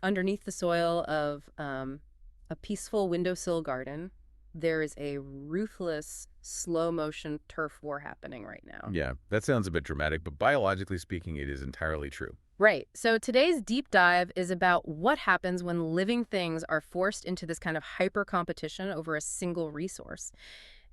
Underneath the soil of a peaceful windowsill garden, there is a ruthless, slow-motion turf war happening right now. Yeah, that sounds a bit dramatic, but biologically speaking, it is entirely true. Right. So today's deep dive is about what happens when living things are forced into this kind of hyper competition over a single resource.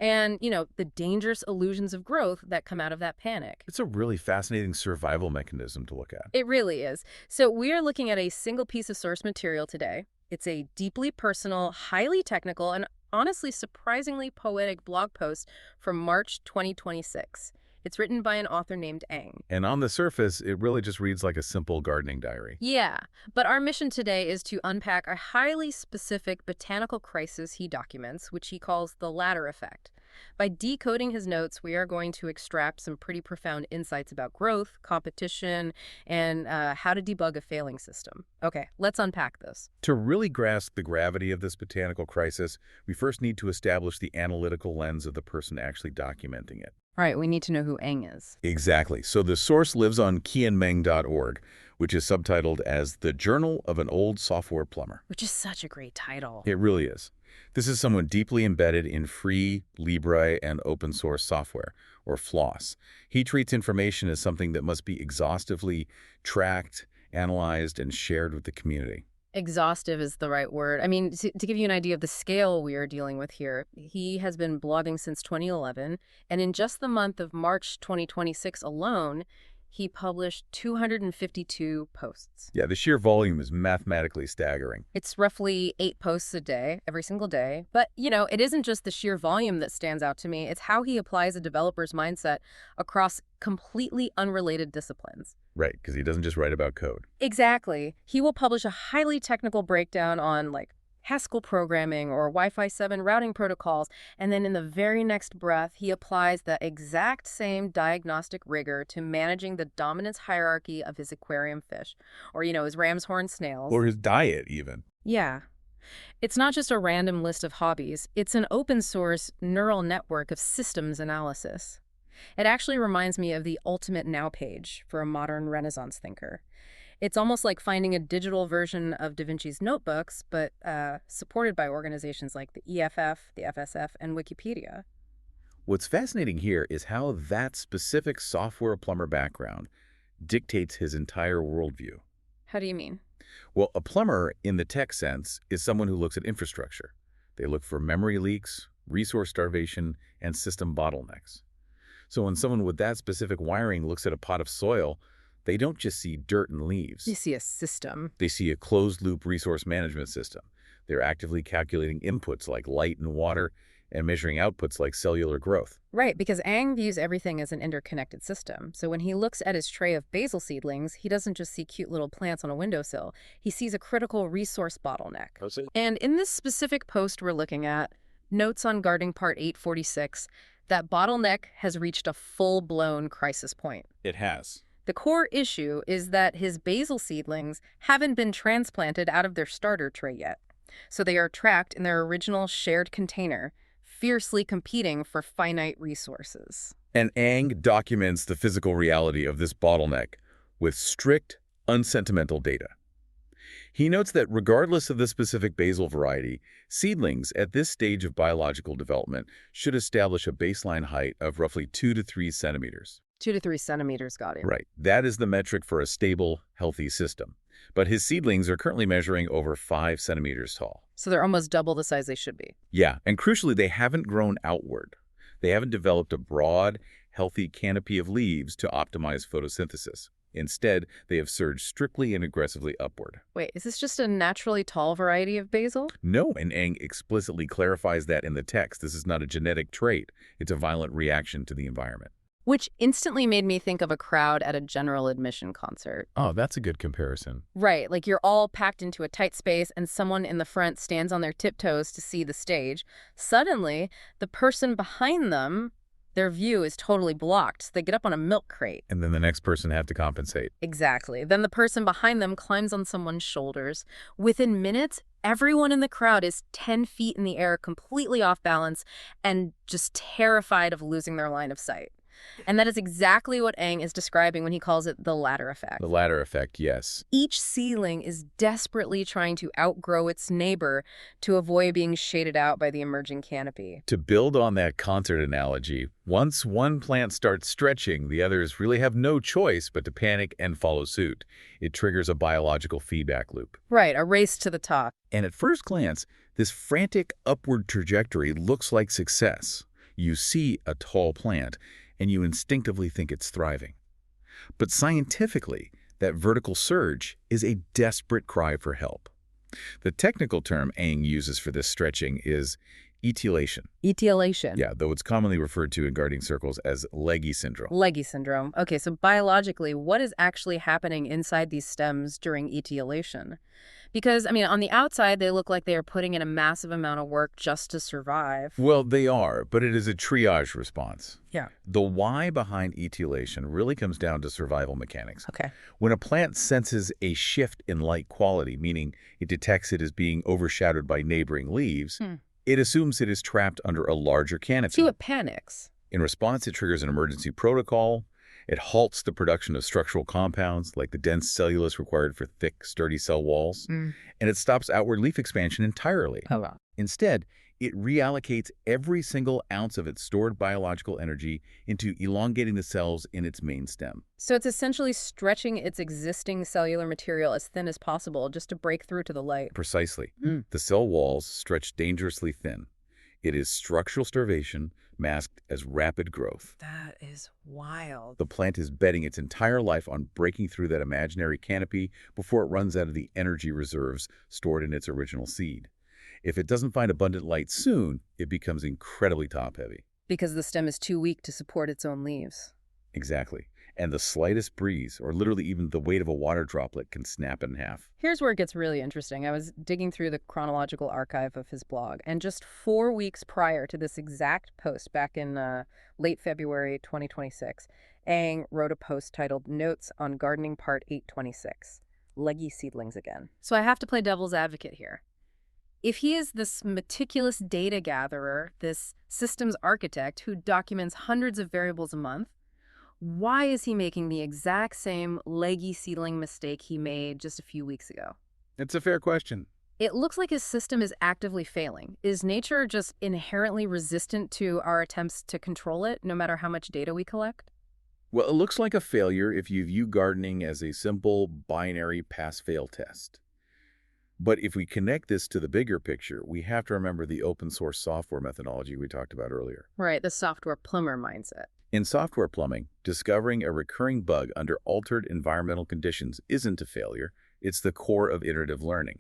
And, the dangerous illusions of growth that come out of that panic. It's a really fascinating survival mechanism to look at. It really is. So we are looking at a single piece of source material today. It's a deeply personal, highly technical, and honestly surprisingly poetic blog post from March 2026. It's written by an author named Ang. And on the surface, it really just reads like a simple gardening diary. Yeah, but our mission today is to unpack a highly specific botanical crisis he documents, which he calls the ladder effect. By decoding his notes, we are going to extract some pretty profound insights about growth, competition, and how to debug a failing system. Okay, let's unpack this. To really grasp the gravity of this botanical crisis, we first need to establish the analytical lens of the person actually documenting it. All right, we need to know who Ang is. Exactly. So the source lives on qianmeng.org, which is subtitled as The Journal of an Old Software Plumber. Which is such a great title. It really is. This is someone deeply embedded in free, Libre, and open source software, or FLOSS. He treats information as something that must be exhaustively tracked, analyzed, and shared with the community. Exhaustive is the right word. I mean, to give you an idea of the scale we are dealing with here, he has been blogging since 2011, and in just the month of March 2026 alone, he published 252 posts. Yeah, the sheer volume is mathematically staggering. It's roughly 8 posts a day, every single day. But, it isn't just the sheer volume that stands out to me. It's how he applies a developer's mindset across completely unrelated disciplines. Right, because he doesn't just write about code. Exactly. He will publish a highly technical breakdown on, Haskell programming or Wi-Fi 7 routing protocols, and then in the very next breath, he applies the exact same diagnostic rigor to managing the dominance hierarchy of his aquarium fish, or, his ram's horn snails. Or his diet, even. Yeah. It's not just a random list of hobbies. It's an open-source neural network of systems analysis. It actually reminds me of the ultimate now page for a modern Renaissance thinker. It's almost like finding a digital version of Da Vinci's notebooks, but supported by organizations like the EFF, the FSF, and Wikipedia. What's fascinating here is how that specific software plumber background dictates his entire worldview. How do you mean? Well, a plumber, in the tech sense, is someone who looks at infrastructure. They look for memory leaks, resource starvation, and system bottlenecks. So when someone with that specific wiring looks at a pot of soil, they don't just see dirt and leaves. You see a system. They see a closed-loop resource management system. They're actively calculating inputs like light and water and measuring outputs like cellular growth. Right, because Ang views everything as an interconnected system. So when he looks at his tray of basil seedlings, he doesn't just see cute little plants on a windowsill. He sees a critical resource bottleneck. And in this specific post we're looking at, Notes on Gardening Part 846, that bottleneck has reached a full-blown crisis point. It has. The core issue is that his basil seedlings haven't been transplanted out of their starter tray yet. So they are trapped in their original shared container, fiercely competing for finite resources. And Ang documents the physical reality of this bottleneck with strict, unsentimental data. He notes that regardless of the specific basil variety, seedlings at this stage of biological development should establish a baseline height of roughly 2 to 3 centimeters. 2 to 3 centimeters, got it. Right. That is the metric for a stable, healthy system. But his seedlings are currently measuring over 5 centimeters tall. So they're almost double the size they should be. Yeah, and crucially, they haven't grown outward. They haven't developed a broad, healthy canopy of leaves to optimize photosynthesis. Instead, they have surged strictly and aggressively upward. Wait, is this just a naturally tall variety of basil? No, and Ang explicitly clarifies that in the text. This is not a genetic trait. It's a violent reaction to the environment. Which instantly made me think of a crowd at a general admission concert. Oh, that's a good comparison. Right, like you're all packed into a tight space and someone in the front stands on their tiptoes to see the stage. Suddenly, the person behind them, their view is totally blocked. So they get up on a milk crate. And then the next person have to compensate. Exactly. Then the person behind them climbs on someone's shoulders. Within minutes, everyone in the crowd is 10 feet in the air, completely off balance, and just terrified of losing their line of sight. And that is exactly what Eng is describing when he calls it the ladder effect. The latter effect, yes. Each seedling is desperately trying to outgrow its neighbor to avoid being shaded out by the emerging canopy. To build on that concert analogy, once one plant starts stretching, the others really have no choice but to panic and follow suit. It triggers a biological feedback loop. Right, a race to the top. And at first glance, this frantic upward trajectory looks like success. You see a tall plant, and you instinctively think it's thriving. But scientifically, that vertical surge is a desperate cry for help. The technical term Eng uses for this stretching is etiolation. Etiolation. Yeah, though it's commonly referred to in gardening circles as leggy syndrome. Leggy syndrome. Okay, so biologically, what is actually happening inside these stems during etiolation? Because, on the outside, they look like they are putting in a massive amount of work just to survive. Well, they are, but it is a triage response. Yeah. The why behind etiolation really comes down to survival mechanics. Okay. When a plant senses a shift in light quality, meaning it detects it as being overshadowed by neighboring leaves, it assumes it is trapped under a larger canopy. So it panics. In response, it triggers an emergency protocol. It halts the production of structural compounds, like the dense cellulose required for thick, sturdy cell walls, and it stops outward leaf expansion entirely. Oh, wow. Instead, it reallocates every single ounce of its stored biological energy into elongating the cells in its main stem. So it's essentially stretching its existing cellular material as thin as possible just to break through to the light. Precisely. The cell walls stretch dangerously thin. It is structural starvation masked as rapid growth. That is wild. The plant is betting its entire life on breaking through that imaginary canopy before it runs out of the energy reserves stored in its original seed. If it doesn't find abundant light soon, it becomes incredibly top-heavy. Because the stem is too weak to support its own leaves. Exactly. And the slightest breeze, or literally even the weight of a water droplet, can snap it in half. Here's where it gets really interesting. I was digging through the chronological archive of his blog, and just 4 weeks prior to this exact post, back in late February 2026, Eng wrote a post titled Notes on Gardening Part 826, Leggy Seedlings Again. So I have to play devil's advocate here. If he is this meticulous data gatherer, this systems architect who documents hundreds of variables a month, why is he making the exact same leggy seedling mistake he made just a few weeks ago? It's a fair question. It looks like his system is actively failing. Is nature just inherently resistant to our attempts to control it, no matter how much data we collect? Well, it looks like a failure if you view gardening as a simple binary pass-fail test. But if we connect this to the bigger picture, we have to remember the open source software methodology we talked about earlier. Right, the software plumber mindset. In software plumbing, discovering a recurring bug under altered environmental conditions isn't a failure. It's the core of iterative learning.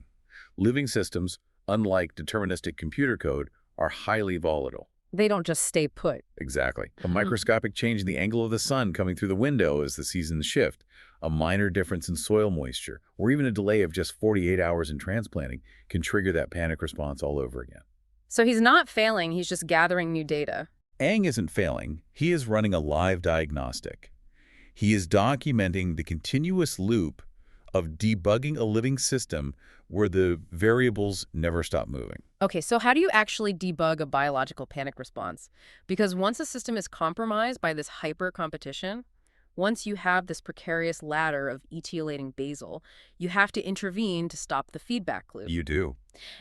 Living systems, unlike deterministic computer code, are highly volatile. They don't just stay put. Exactly. A microscopic change in the angle of the sun coming through the window as the seasons shift, a minor difference in soil moisture, or even a delay of just 48 hours in transplanting can trigger that panic response all over again. So he's not failing, he's just gathering new data. Eng isn't failing. He is running a live diagnostic. He is documenting the continuous loop of debugging a living system where the variables never stop moving. Okay, so how do you actually debug a biological panic response? Because once a system is compromised by this hyper-competition, once you have this precarious ladder of etiolating basil, you have to intervene to stop the feedback loop. You do.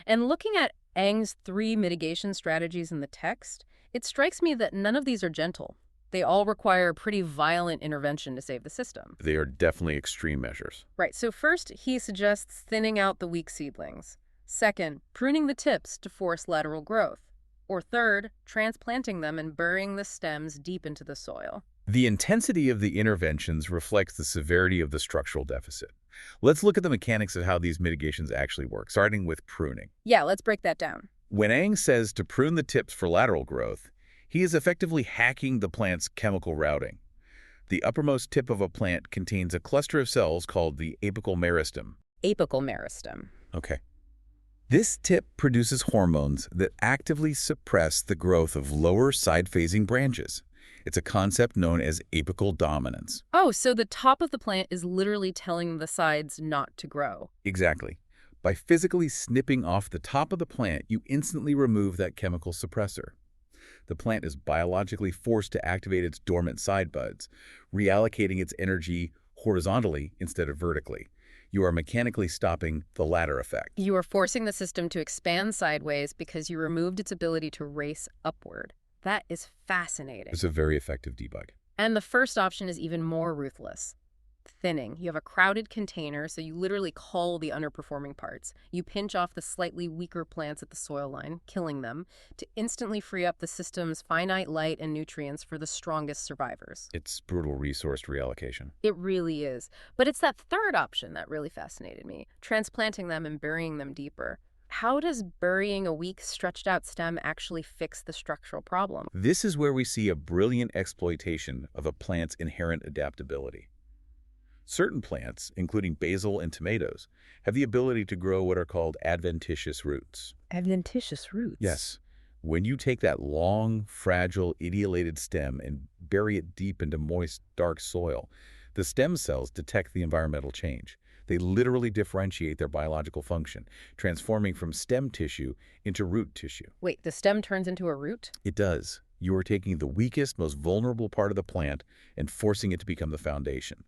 And looking at Eng's 3 mitigation strategies in the text, it strikes me that none of these are gentle. They all require pretty violent intervention to save the system. They are definitely extreme measures. Right, so first he suggests thinning out the weak seedlings. Second, pruning the tips to force lateral growth. Or third, transplanting them and burying the stems deep into the soil. The intensity of the interventions reflects the severity of the structural deficit. Let's look at the mechanics of how these mitigations actually work, starting with pruning. Yeah, let's break that down. When Eng says to prune the tips for lateral growth, he is effectively hacking the plant's chemical routing. The uppermost tip of a plant contains a cluster of cells called the apical meristem. Apical meristem. Okay. This tip produces hormones that actively suppress the growth of lower side-facing branches. It's a concept known as apical dominance. Oh, so the top of the plant is literally telling the sides not to grow. Exactly. By physically snipping off the top of the plant, you instantly remove that chemical suppressor. The plant is biologically forced to activate its dormant side buds, reallocating its energy horizontally instead of vertically. You are mechanically stopping the ladder effect. You are forcing the system to expand sideways because you removed its ability to race upward. That is fascinating. It's a very effective debug. And the first option is even more ruthless. Thinning. You have a crowded container, so you literally cull the underperforming parts. You pinch off the slightly weaker plants at the soil line, killing them, to instantly free up the system's finite light and nutrients for the strongest survivors. It's brutal resource reallocation. It really is. But it's that third option that really fascinated me, transplanting them and burying them deeper. How does burying a weak, stretched-out stem actually fix the structural problem? This is where we see a brilliant exploitation of a plant's inherent adaptability. Certain plants, including basil and tomatoes, have the ability to grow what are called adventitious roots. Adventitious roots? Yes. When you take that long, fragile, etiolated stem and bury it deep into moist, dark soil, the stem cells detect the environmental change. They literally differentiate their biological function, transforming from stem tissue into root tissue. Wait, the stem turns into a root? It does. You are taking the weakest, most vulnerable part of the plant and forcing it to become the foundation.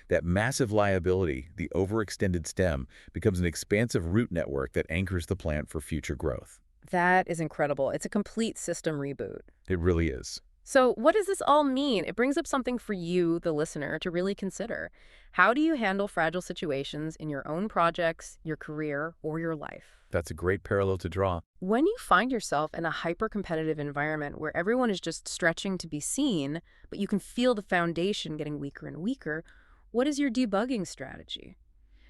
That massive liability, the overextended stem, becomes an expansive root network that anchors the plant for future growth. That is incredible. It's a complete system reboot. It really is. So what does this all mean? It brings up something for you, the listener, to really consider. How do you handle fragile situations in your own projects, your career, or your life? That's a great parallel to draw. When you find yourself in a hyper-competitive environment where everyone is just stretching to be seen, but you can feel the foundation getting weaker and weaker, what is your debugging strategy?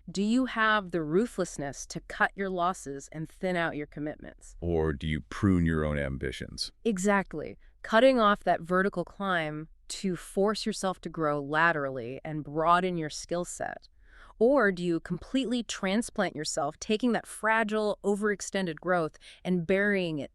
Do you have the ruthlessness to cut your losses and thin out your commitments? Or do you prune your own ambitions? Exactly. Cutting off that vertical climb to force yourself to grow laterally and broaden your skill set. Or do you completely transplant yourself, taking that fragile, overextended growth and burying it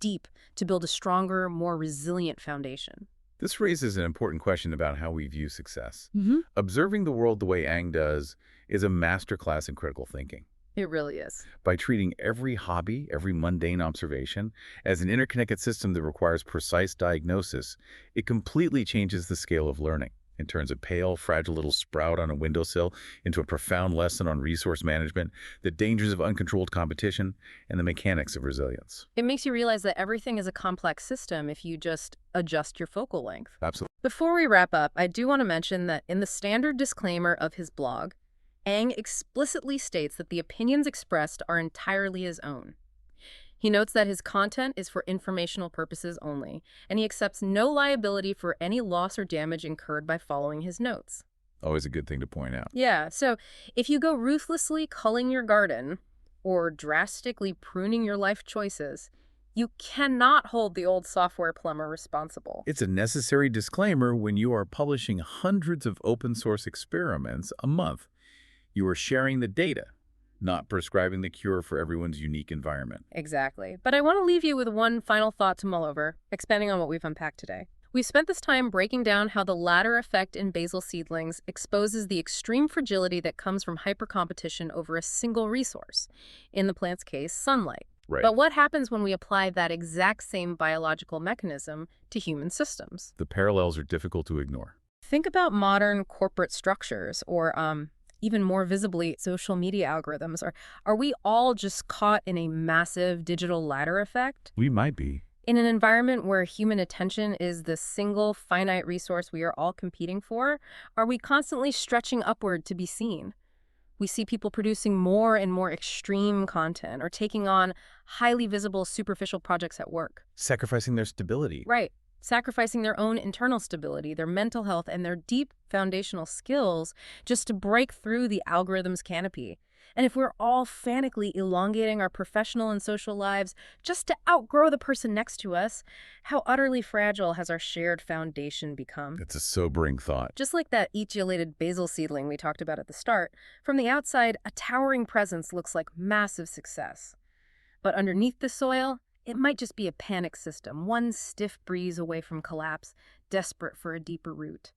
deep to build a stronger, more resilient foundation? This raises an important question about how we view success. Mm-hmm. Observing the world the way Ang does is a masterclass in critical thinking. It really is. By treating every hobby, every mundane observation, as an interconnected system that requires precise diagnosis, it completely changes the scale of learning. It turns a pale, fragile little sprout on a windowsill into a profound lesson on resource management, the dangers of uncontrolled competition, and the mechanics of resilience. It makes you realize that everything is a complex system if you just adjust your focal length. Absolutely. Before we wrap up, I do want to mention that in the standard disclaimer of his blog, Ang explicitly states that the opinions expressed are entirely his own. He notes that his content is for informational purposes only, and he accepts no liability for any loss or damage incurred by following his notes. Always a good thing to point out. Yeah, so if you go ruthlessly culling your garden or drastically pruning your life choices, you cannot hold the old software plumber responsible. It's a necessary disclaimer when you are publishing hundreds of open source experiments a month. You are sharing the data, not prescribing the cure for everyone's unique environment. Exactly. But I want to leave you with one final thought to mull over, expanding on what we've unpacked today. We've spent this time breaking down how the ladder effect in basil seedlings exposes the extreme fragility that comes from hypercompetition over a single resource, in the plant's case, sunlight. Right. But what happens when we apply that exact same biological mechanism to human systems? The parallels are difficult to ignore. Think about modern corporate structures or, even more visibly, social media algorithms. Are we all just caught in a massive digital ladder effect? We might be. In an environment where human attention is the single finite resource we are all competing for, are we constantly stretching upward to be seen? We see people producing more and more extreme content or taking on highly visible, superficial projects at work. Sacrificing their stability. Right. Sacrificing their own internal stability, their mental health, and their deep foundational skills just to break through the algorithm's canopy. And if we're all fanically elongating our professional and social lives just to outgrow the person next to us, how utterly fragile has our shared foundation become? It's a sobering thought. Just like that etiolated basil seedling we talked about at the start, from the outside, a towering presence looks like massive success. But underneath the soil, it might just be a panic system, one stiff breeze away from collapse, desperate for a deeper root.